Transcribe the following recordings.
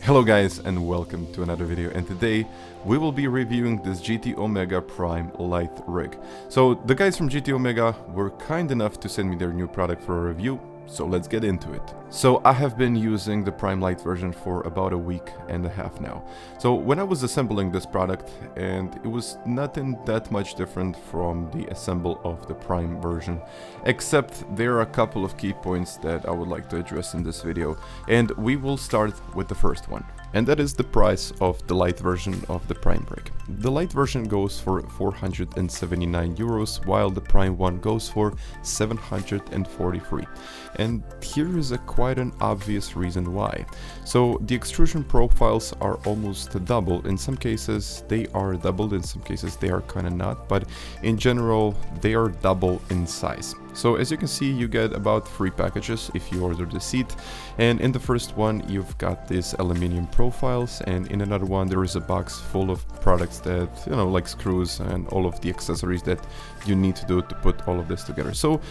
Hello guys and welcome to another video, and today we will be reviewing this GT Omega Prime Lite rig. So the guys from GT Omega were kind enough to send me their new product for a review, so let's get into it. So I have been using the Prime Lite version for about a week and a half now. So when I was assembling this product, and it was nothing that much different from the assemble of the Prime version, except there are a couple of key points that I would like to address in this video, and we will start with the first one. And that is the price of the Lite version of the Prime rig. The Lite version goes for 479 euros, while the Prime one goes for 743. And here is quite an obvious reason why. So the extrusion profiles are almost double. In some cases they are doubled, in some cases they are kind of not, but in general they are double in size. So as you can see, you get about 3 packages if you order the seat, and in the first one you've got these aluminium profiles, and in another one there is a box full of products that, you know, like screws and all of the accessories that you need to do to put all of this together. So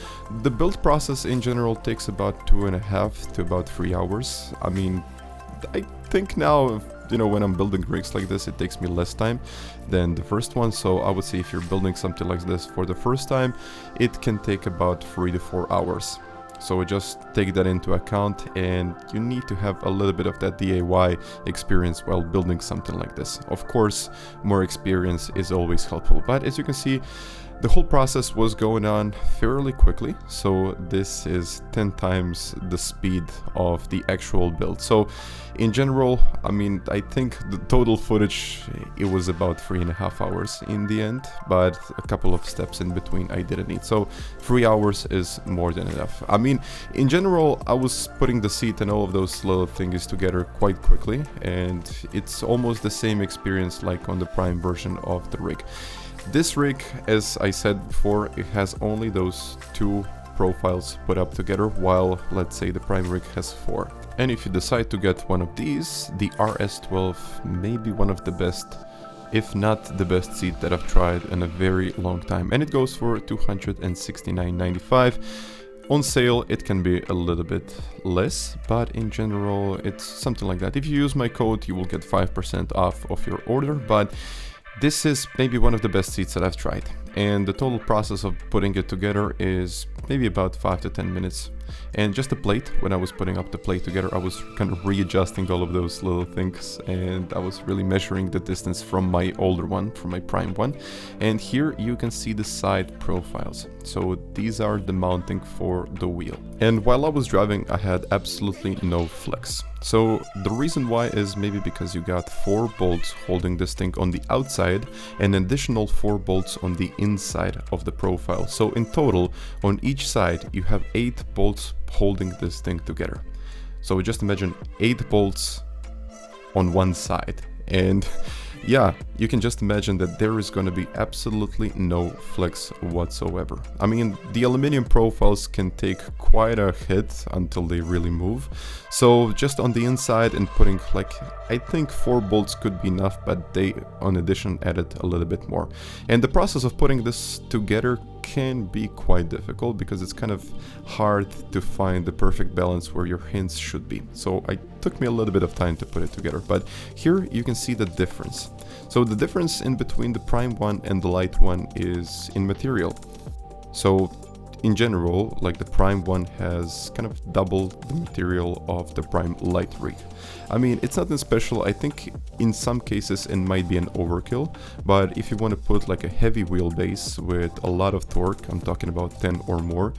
the build process in general takes about 2.5 to about 3 hours. I mean, I think now, you know, when I'm building rigs like this, it takes me less time than the first one. So I would say if you're building something like this for the first time, it can take about 3 to 4 hours. So just take that into account, and you need to have a little bit of that DIY experience while building something like this. Of course, more experience is always helpful, but as you can see, the whole process was going on fairly quickly, so this is 10 times the speed of the actual build. So in general, I mean, I think the total footage, it was about 3.5 hours in the end, but a couple of steps in between I didn't need. So 3 hours is more than enough. I mean, in general, I was putting the seat and all of those little things together quite quickly, and it's almost the same experience like on the Prime version of the rig. This rig, as I said before, it has only those 2 profiles put up together, while let's say the Prime rig has 4. And if you decide to get one of these, the RS12 may be one of the best, if not the best seat that I've tried in a very long time, and it goes for 269.95. On sale it can be a little bit less, but in general it's something like that. If you use my code, you will get 5% off of your order, but this is maybe one of the best seats that I've tried, and the total process of putting it together is maybe about 5 to 10 minutes. And just the plate, when I was putting up the plate together, I was kind of readjusting all of those little things, and I was really measuring the distance from my older one, from my Prime one. And here you can see the side profiles. So these are the mounting for the wheel. And while I was driving, I had absolutely no flex. So the reason why is maybe because you got 4 bolts holding this thing on the outside and an additional 4 bolts on the inside of the profile. So in total, on each side, you have 8 bolts holding this thing together. So just imagine 8 bolts on one side, and yeah, you can just imagine that there is going to be absolutely no flex whatsoever. I mean, the aluminum profiles can take quite a hit until they really move. So just on the inside and putting, like, I think 4 bolts could be enough, but they on addition added a little bit more. And the process of putting this together can be quite difficult because it's kind of hard to find the perfect balance where your hands should be. So it took me a little bit of time to put it together, but here you can see the difference. So the difference in between the Prime one and the Lite one is in material. So in general, like, the Prime one has kind of double the material of the Prime Lite rig. I mean, it's nothing special. I think in some cases it might be an overkill, but if you want to put like a heavy wheelbase with a lot of torque, I'm talking about 10 or more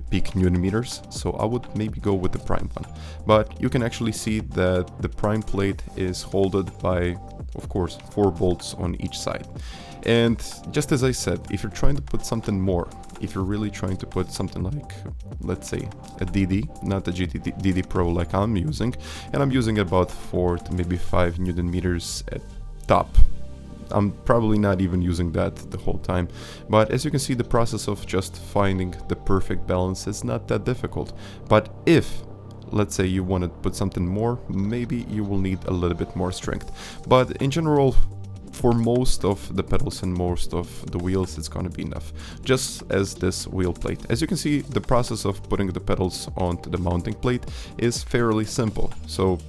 peak Newton meters, so I would maybe go with the Prime one. But you can actually see that the Prime plate is holded by, of course, 4 bolts on each side. And just as I said, if you're trying to put something more, if you're really trying to put something like, let's say, a DD, not a GT DD Pro like I'm using, and I'm using about 4 to maybe 5 Newton meters at top. I'm probably not even using that the whole time, but as you can see, the process of just finding the perfect balance is not that difficult. But if, let's say, you want to put something more, maybe you will need a little bit more strength. But in general, for most of the pedals and most of the wheels, it's going to be enough, just as this wheel plate. As you can see, the process of putting the pedals onto the mounting plate is fairly simple. So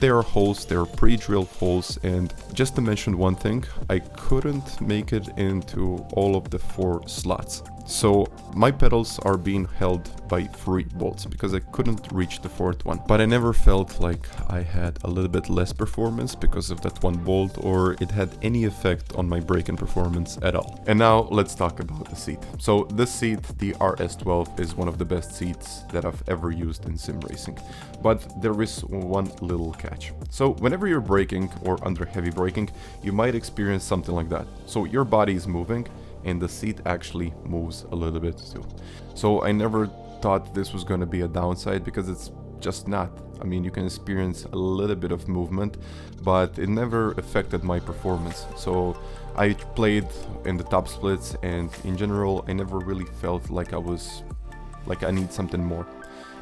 there are holes, there are pre-drilled holes, and just to mention one thing, I couldn't make it into all of the 4 slots. So my pedals are being held by 3 bolts because I couldn't reach the 4th one. But I never felt like I had a little bit less performance because of that 1 bolt, or it had any effect on my braking performance at all. And now let's talk about the seat. So this seat, the RS12, is one of the best seats that I've ever used in sim racing. But there is one little catch. So whenever you're braking or under heavy braking, you might experience something like that. So your body is moving and the seat actually moves a little bit too. So I never thought this was going to be a downside, because it's just not. I mean, you can experience a little bit of movement, but it never affected my performance. So I played in the top splits, and in general I never really felt like I need something more.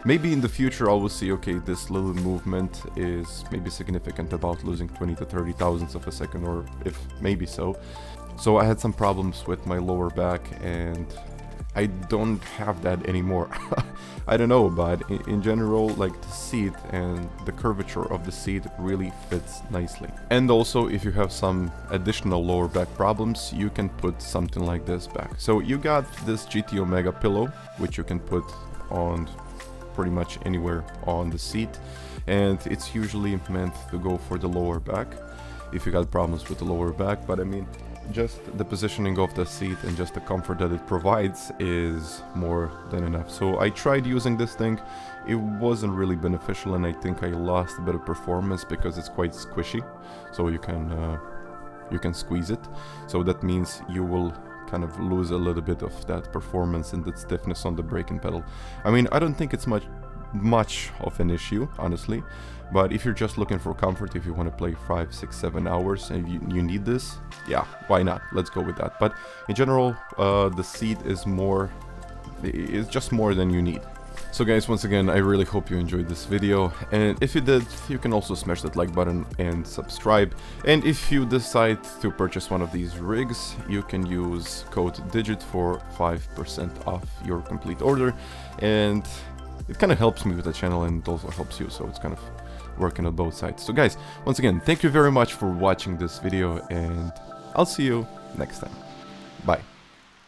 Maybe in the future I will see, okay, this little movement is maybe significant, about losing 20 to 30 thousandths of a second, or if maybe so. So I had some problems with my lower back, and I don't have that anymore. I don't know, but in general, like, the seat and the curvature of the seat really fits nicely. And also, if you have some additional lower back problems, you can put something like this back. So you got this GT Omega pillow, which you can put on pretty much anywhere on the seat, and it's usually meant to go for the lower back if you got problems with the lower back. But I mean, just the positioning of the seat and just the comfort that it provides is more than enough. So I tried using this thing. It wasn't really beneficial, and I think I lost a bit of performance because it's quite squishy, so you can squeeze it. So that means you will kind of lose a little bit of that performance and that stiffness on the braking pedal. I mean, I don't think it's much of an issue, honestly, but if you're just looking for comfort, if you want to play 5, 6, 7 hours and you need this, yeah, why not? Let's go with that. But in general, the seat is just more than you need. So guys, once again, I really hope you enjoyed this video, and if you did, you can also smash that like button and subscribe. And if you decide to purchase one of these rigs, you can use code DIGIT for 5% off your complete order, and it kind of helps me with the channel, and it also helps you, so it's kind of working on both sides. So guys, once again, thank you very much for watching this video, and I'll see you next time. Bye.